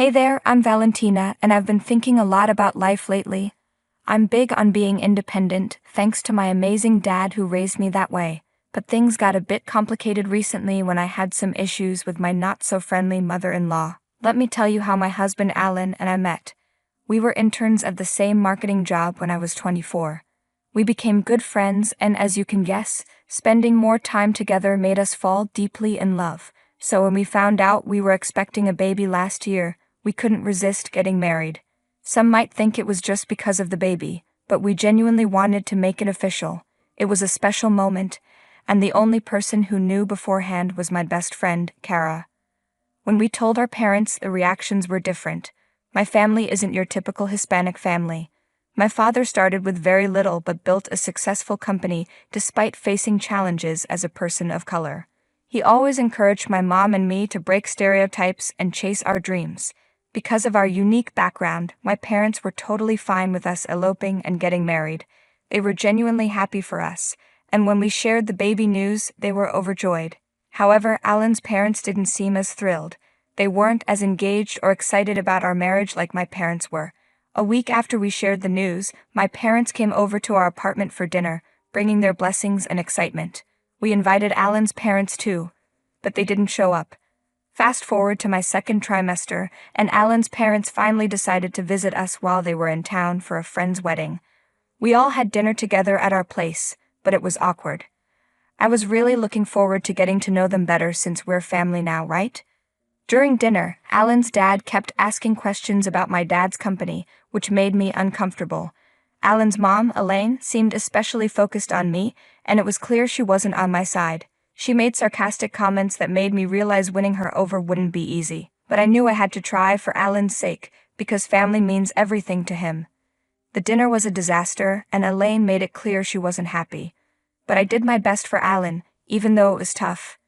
Hey there, I'm Valentina, and I've been thinking a lot about life lately. I'm big on being independent, thanks to my amazing dad who raised me that way. But things got a bit complicated recently when I had some issues with my not-so-friendly mother-in-law. Let me tell you how my husband Alan and I met. We were interns at the same marketing job when I was 24. We became good friends, and as you can guess, spending more time together made us fall deeply in love. So when we found out we were expecting a baby last year, we couldn't resist getting married. Some might think it was just because of the baby, but we genuinely wanted to make it official. It was a special moment, and the only person who knew beforehand was my best friend, Kara. When we told our parents, the reactions were different. My family isn't your typical Hispanic family. My father started with very little but built a successful company despite facing challenges as a person of color. He always encouraged my mom and me to break stereotypes and chase our dreams. Because of our unique background, my parents were totally fine with us eloping and getting married. They were genuinely happy for us, and when we shared the baby news, they were overjoyed. However, Alan's parents didn't seem as thrilled. They weren't as engaged or excited about our marriage like my parents were. A week after we shared the news, my parents came over to our apartment for dinner, bringing their blessings and excitement. We invited Alan's parents too, but they didn't show up. Fast forward to my second trimester, and Alan's parents finally decided to visit us while they were in town for a friend's wedding. We all had dinner together at our place, but it was awkward. I was really looking forward to getting to know them better since we're family now, right? During dinner, Alan's dad kept asking questions about my dad's company, which made me uncomfortable. Alan's mom, Elaine, seemed especially focused on me, and it was clear she wasn't on my side. She made sarcastic comments that made me realize winning her over wouldn't be easy, but I knew I had to try for Alan's sake, because family means everything to him. The dinner was a disaster, and Elaine made it clear she wasn't happy. But I did my best for Alan, even though it was tough.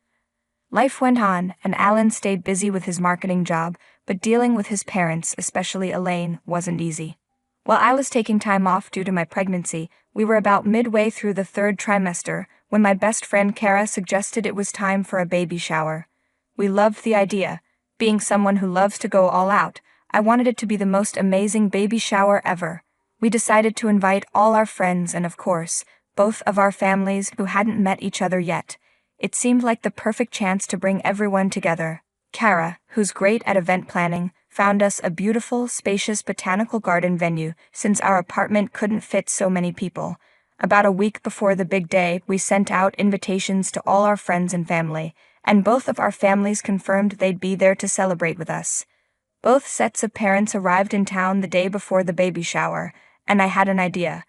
Life went on, and Alan stayed busy with his marketing job, but dealing with his parents, especially Elaine, wasn't easy. While I was taking time off due to my pregnancy, we were about midway through the third trimester when my best friend Kara suggested it was time for a baby shower. We loved the idea. Being someone who loves to go all out, I wanted it to be the most amazing baby shower ever. We decided to invite all our friends and, of course, both of our families who hadn't met each other yet. It seemed like the perfect chance to bring everyone together. Kara, who's great at event planning, found us a beautiful, spacious botanical garden venue since our apartment couldn't fit so many people. About a week before the big day, we sent out invitations to all our friends and family, and both of our families confirmed they'd be there to celebrate with us. Both sets of parents arrived in town the day before the baby shower, and I had an idea.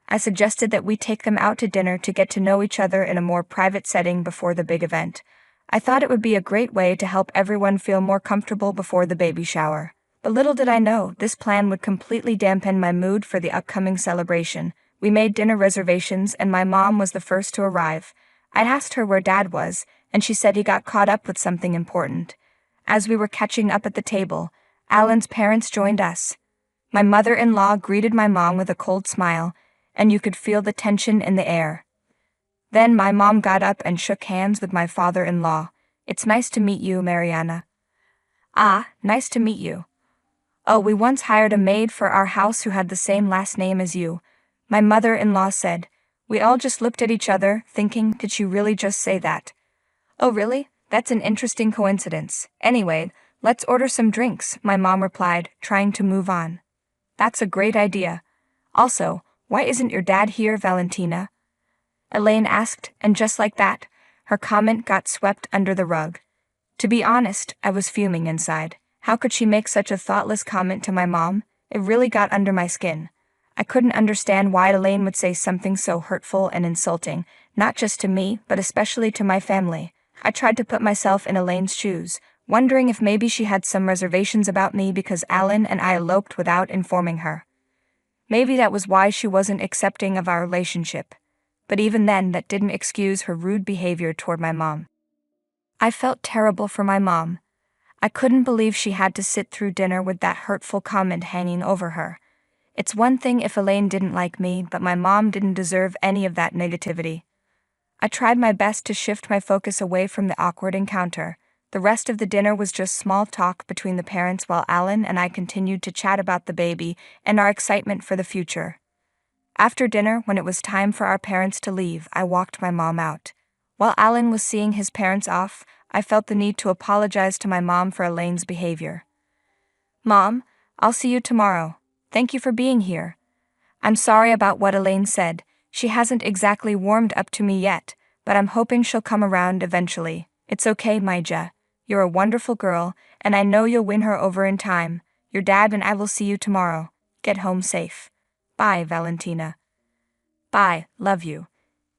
I suggested that we take them out to dinner to get to know each other in a more private setting before the big event. I thought it would be a great way to help everyone feel more comfortable before the baby shower. But little did I know, this plan would completely dampen my mood for the upcoming celebration. We made dinner reservations, and my mom was the first to arrive. I asked her where Dad was, and she said he got caught up with something important. As we were catching up at the table, Alan's parents joined us. My mother-in-law greeted my mom with a cold smile, and you could feel the tension in the air. Then my mom got up and shook hands with my father-in-law. "It's nice to meet you, Mariana." "Ah, nice to meet you." "Oh, we once hired a maid for our house who had the same last name as you," my mother-in-law said. We all just looked at each other, thinking, did she really just say that? "Oh, really? That's an interesting coincidence. Anyway, let's order some drinks," my mom replied, trying to move on. "That's a great idea. Also, why isn't your dad here, Valentina?" Elaine asked, and just like that, her comment got swept under the rug. To be honest, I was fuming inside. How could she make such a thoughtless comment to my mom? It really got under my skin. I couldn't understand why Elaine would say something so hurtful and insulting, not just to me, but especially to my family. I tried to put myself in Elaine's shoes, wondering if maybe she had some reservations about me because Alan and I eloped without informing her. Maybe that was why she wasn't accepting of our relationship. But even then, that didn't excuse her rude behavior toward my mom. I felt terrible for my mom. I couldn't believe she had to sit through dinner with that hurtful comment hanging over her. It's one thing if Elaine didn't like me, but my mom didn't deserve any of that negativity. I tried my best to shift my focus away from the awkward encounter, The rest of the dinner was just small talk between the parents while Alan and I continued to chat about the baby and our excitement for the future. After dinner, when it was time for our parents to leave, I walked my mom out. While Alan was seeing his parents off, I felt the need to apologize to my mom for Elaine's behavior. "Mom, I'll see you tomorrow. Thank you for being here. I'm sorry about what Elaine said. She hasn't exactly warmed up to me yet, but I'm hoping she'll come around eventually. It's okay, Maija. You're a wonderful girl, and I know you'll win her over in time. Your dad and I will see you tomorrow. Get home safe. Bye, Valentina." "Bye, love you.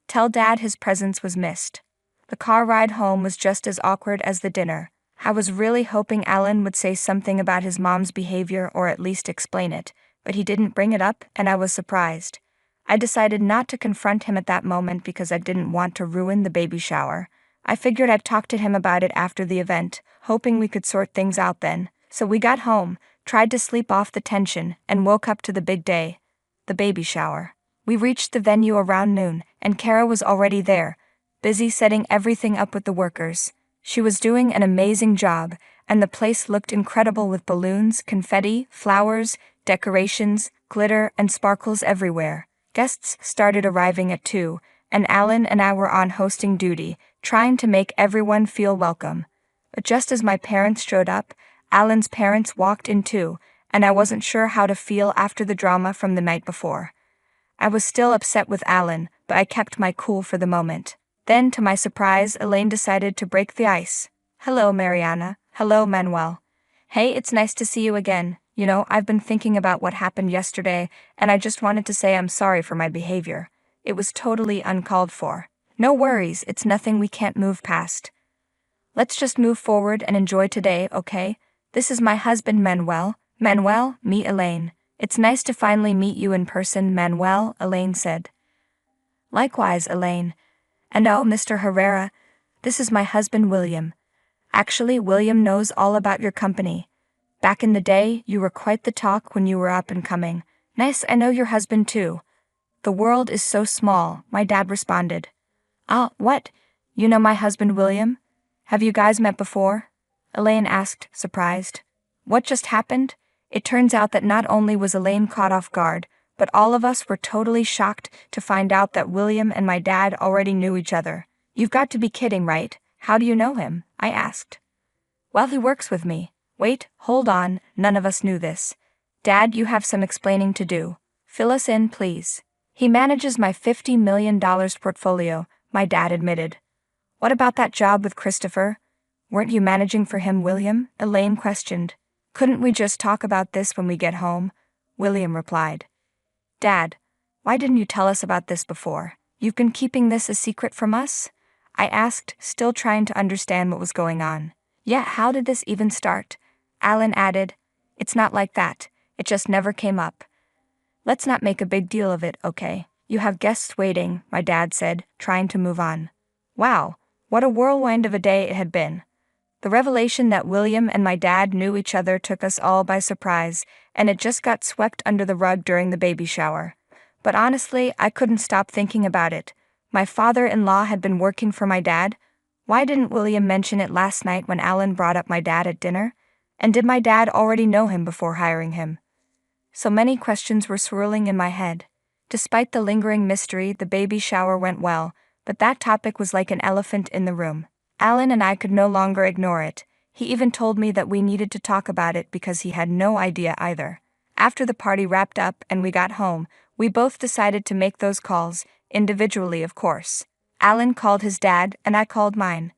Tell Dad his presence was missed." The car ride home was just as awkward as the dinner. I was really hoping Alan would say something about his mom's behavior or at least explain it, but he didn't bring it up, and I was surprised. I decided not to confront him at that moment because I didn't want to ruin the baby shower. I figured I'd talk to him about it after the event, hoping we could sort things out then. So we got home, tried to sleep off the tension, and woke up to the big day, the baby shower. We reached the venue around noon, and Kara was already there, busy setting everything up with the workers. She was doing an amazing job, and the place looked incredible with balloons, confetti, flowers, decorations, glitter, and sparkles everywhere. Guests started arriving at 2, and Alan and I were on hosting duty, trying to make everyone feel welcome. But just as my parents showed up, Alan's parents walked in too, and I wasn't sure how to feel after the drama from the night before. I was still upset with Alan, but I kept my cool for the moment. Then, to my surprise, Elaine decided to break the ice. "Hello, Mariana. Hello, Manuel. Hey, it's nice to see you again. You know, I've been thinking about what happened yesterday, and I just wanted to say I'm sorry for my behavior. It was totally uncalled for." "No worries, it's nothing we can't move past. Let's just move forward and enjoy today, okay? This is my husband, Manuel. Manuel, meet Elaine. It's nice to finally meet you in person, Manuel," Elaine said. "Likewise, Elaine. And oh, Mr. Herrera, this is my husband, William. Actually, William knows all about your company. Back in the day, you were quite the talk when you were up and coming. Nice, I know your husband too." "The world is so small," my dad responded. "Ah, what? You know my husband, William? Have you guys met before?" Elaine asked, surprised. What just happened? It turns out that not only was Elaine caught off guard, but all of us were totally shocked to find out that William and my dad already knew each other. "You've got to be kidding, right? How do you know him?" I asked. "Well, he works with me." "Wait, hold on, none of us knew this. Dad, you have some explaining to do. Fill us in, please." "He manages my $50 million portfolio," my dad admitted. "What about that job with Christopher? Weren't you managing for him, William?" Elaine questioned. "Couldn't we just talk about this when we get home?" William replied. "Dad, why didn't you tell us about this before? You've been keeping this a secret from us?" I asked, still trying to understand what was going on. "Yeah, how did this even start?" Alan added. "It's not like that. It just never came up. Let's not make a big deal of it, okay? You have guests waiting," my dad said, trying to move on. Wow, what a whirlwind of a day it had been. The revelation that William and my dad knew each other took us all by surprise, and it just got swept under the rug during the baby shower. But honestly, I couldn't stop thinking about it. My father-in-law had been working for my dad. Why didn't William mention it last night when Alan brought up my dad at dinner? And did my dad already know him before hiring him? So many questions were swirling in my head. Despite the lingering mystery, the baby shower went well, but that topic was like an elephant in the room. Alan and I could no longer ignore it. He even told me that we needed to talk about it because he had no idea either. After the party wrapped up and we got home, we both decided to make those calls, individually of course. Alan called his dad and I called mine.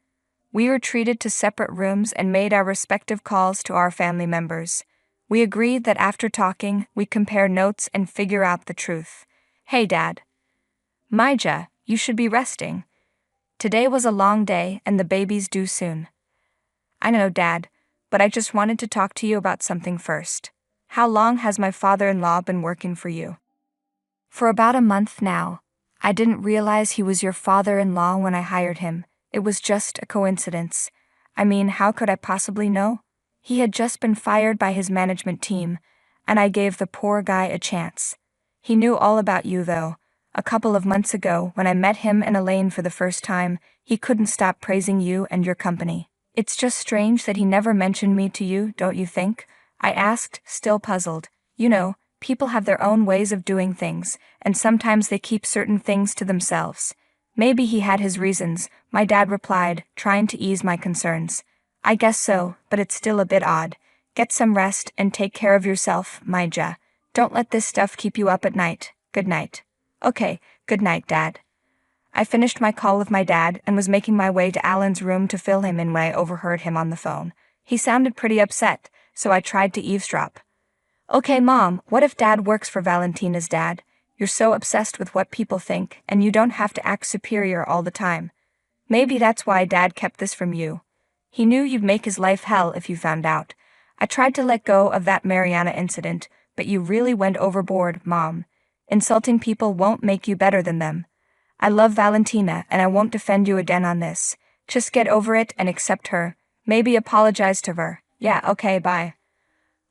We retreated to separate rooms and made our respective calls to our family members. We agreed that after talking, we'd compare notes and figure out the truth. "Hey, Dad. Maija, you should be resting. Today was a long day and the baby's due soon." "I know, Dad, but I just wanted to talk to you about something first. How long has my father-in-law been working for you?" "For about a month now. I didn't realize he was your father-in-law when I hired him. It was just a coincidence. I mean, how could I possibly know? He had just been fired by his management team, and I gave the poor guy a chance. He knew all about you, though. A couple of months ago, when I met him and Elaine for the first time, he couldn't stop praising you and your company." It's just strange that he never mentioned me to you, don't you think? I asked, still puzzled. You know, people have their own ways of doing things, and sometimes they keep certain things to themselves. Maybe he had his reasons, my dad replied, trying to ease my concerns. I guess so, but it's still a bit odd. Get some rest and take care of yourself, Maija. Don't let this stuff keep you up at night. Good night. Okay, good night, Dad. I finished my call with my dad and was making my way to Alan's room to fill him in when I overheard him on the phone. He sounded pretty upset, so I tried to eavesdrop. Okay, Mom, what if Dad works for Valentina's dad? You're so obsessed with what people think, and you don't have to act superior all the time. Maybe that's why Dad kept this from you. He knew you'd make his life hell if you found out. I tried to let go of that Mariana incident, but you really went overboard, Mom. Insulting people won't make you better than them. I love Valentina and I won't defend you again on this. Just get over it and accept her. Maybe apologize to her. Yeah, okay, bye.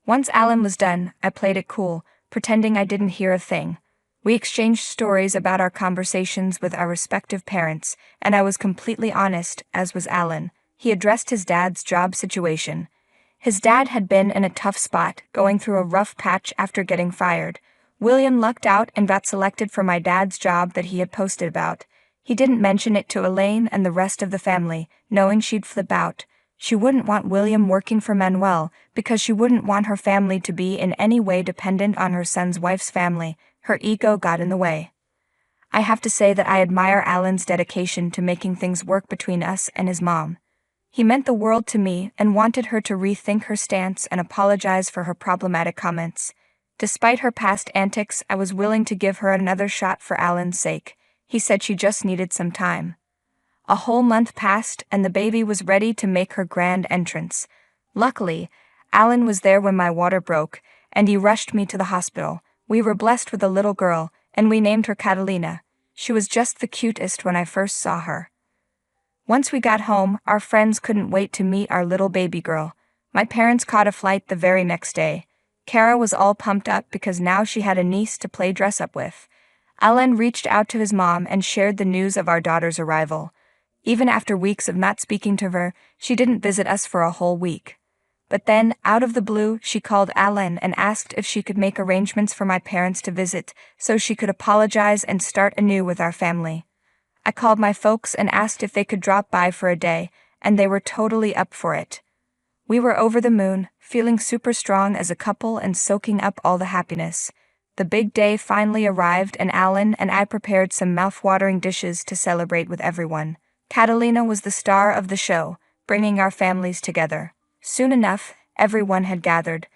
Once Alan was done, I played it cool, pretending I didn't hear a thing. We exchanged stories about our conversations with our respective parents, and I was completely honest, as was Alan. He addressed his dad's job situation. His dad had been in a tough spot, going through a rough patch after getting fired. William lucked out and got selected for my dad's job that he had posted about. He didn't mention it to Elaine and the rest of the family, knowing she'd flip out. She wouldn't want William working for Manuel, because she wouldn't want her family to be in any way dependent on her son's wife's family. Her ego got in the way. I have to say that I admire Alan's dedication to making things work between us and his mom. He meant the world to me and wanted her to rethink her stance and apologize for her problematic comments. Despite her past antics, I was willing to give her another shot for Alan's sake. He said she just needed some time. A whole month passed, and the baby was ready to make her grand entrance. Luckily, Alan was there when my water broke, and he rushed me to the hospital. We were blessed with a little girl, and we named her Catalina. She was just the cutest when I first saw her. Once we got home, our friends couldn't wait to meet our little baby girl. My parents caught a flight the very next day. Kara was all pumped up because now she had a niece to play dress-up with. Alan reached out to his mom and shared the news of our daughter's arrival. Even after weeks of not speaking to her, she didn't visit us for a whole week. But then, out of the blue, she called Alan and asked if she could make arrangements for my parents to visit, so she could apologize and start anew with our family. I called my folks and asked if they could drop by for a day, and they were totally up for it. We were over the moon, feeling super strong as a couple and soaking up all the happiness. The big day finally arrived and Alan and I prepared some mouth-watering dishes to celebrate with everyone. Catalina was the star of the show, bringing our families together. Soon enough, everyone had gathered.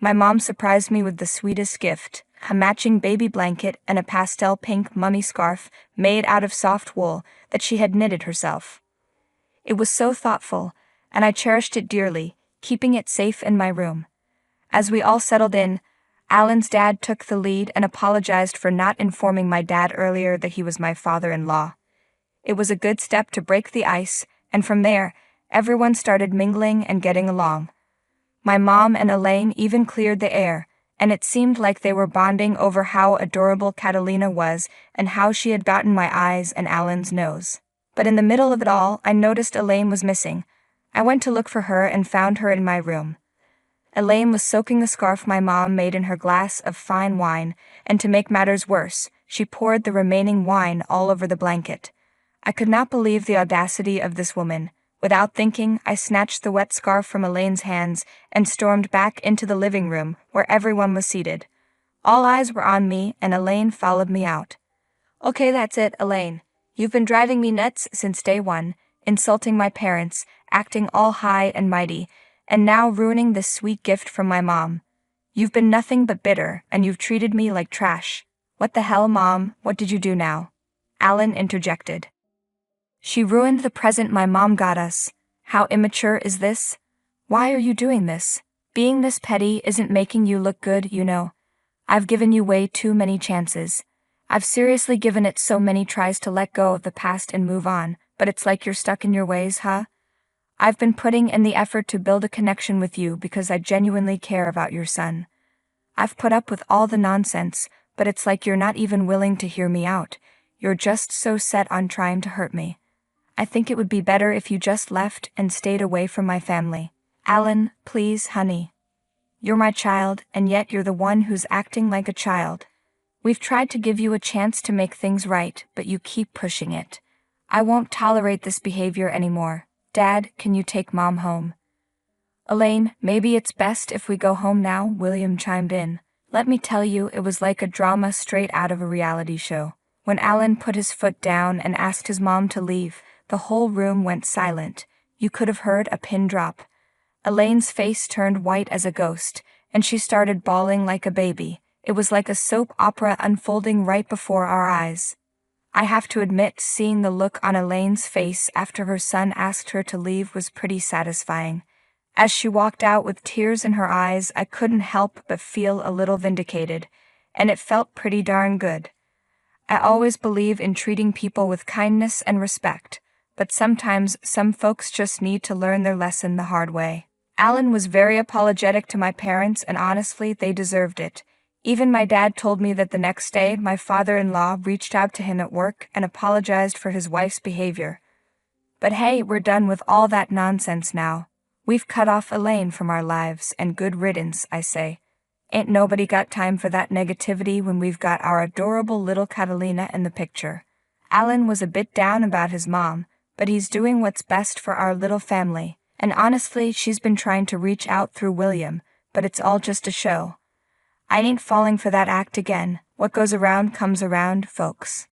My mom surprised me with the sweetest gift, a matching baby blanket and a pastel pink mummy scarf made out of soft wool that she had knitted herself. It was so thoughtful, and I cherished it dearly, keeping it safe in my room. As we all settled in, Alan's dad took the lead and apologized for not informing my dad earlier that he was my father-in-law. It was a good step to break the ice, and from there, everyone started mingling and getting along. My mom and Elaine even cleared the air, and it seemed like they were bonding over how adorable Catalina was and how she had gotten my eyes and Alan's nose. But in the middle of it all, I noticed Elaine was missing. I went to look for her and found her in my room. Elaine was soaking the scarf my mom made in her glass of fine wine, and to make matters worse, she poured the remaining wine all over the blanket. I could not believe the audacity of this woman. Without thinking, I snatched the wet scarf from Elaine's hands and stormed back into the living room where everyone was seated. All eyes were on me, and Elaine followed me out. Okay, that's it, Elaine. You've been driving me nuts since day one, insulting my parents, acting all high and mighty, and now ruining this sweet gift from my mom. You've been nothing but bitter, and you've treated me like trash. What the hell, Mom? What did you do now? Alan interjected. She ruined the present my mom got us. How immature is this? Why are you doing this? Being this petty isn't making you look good, you know. I've given you way too many chances. I've seriously given it so many tries to let go of the past and move on, but it's like you're stuck in your ways, huh? I've been putting in the effort to build a connection with you because I genuinely care about your son. I've put up with all the nonsense, but it's like you're not even willing to hear me out. You're just so set on trying to hurt me. I think it would be better if you just left and stayed away from my family. Alan, please, honey. You're my child, and yet you're the one who's acting like a child. We've tried to give you a chance to make things right, but you keep pushing it. I won't tolerate this behavior anymore. Dad, can you take Mom home? Elaine, maybe it's best if we go home now, William chimed in. Let me tell you, it was like a drama straight out of a reality show. When Alan put his foot down and asked his mom to leave, the whole room went silent. You could have heard a pin drop. Elaine's face turned white as a ghost, and she started bawling like a baby. It was like a soap opera unfolding right before our eyes. I have to admit, seeing the look on Elaine's face after her son asked her to leave was pretty satisfying. As she walked out with tears in her eyes, I couldn't help but feel a little vindicated, and it felt pretty darn good. I always believe in treating people with kindness and respect, but sometimes some folks just need to learn their lesson the hard way. Alan was very apologetic to my parents, and honestly, they deserved it. Even my dad told me that the next day, my father-in-law reached out to him at work and apologized for his wife's behavior. But hey, we're done with all that nonsense now. We've cut off Elaine from our lives, and good riddance, I say. Ain't nobody got time for that negativity when we've got our adorable little Catalina in the picture. Alan was a bit down about his mom, but he's doing what's best for our little family, and honestly, she's been trying to reach out through William, but it's all just a show. I ain't falling for that act again. What goes around comes around, folks.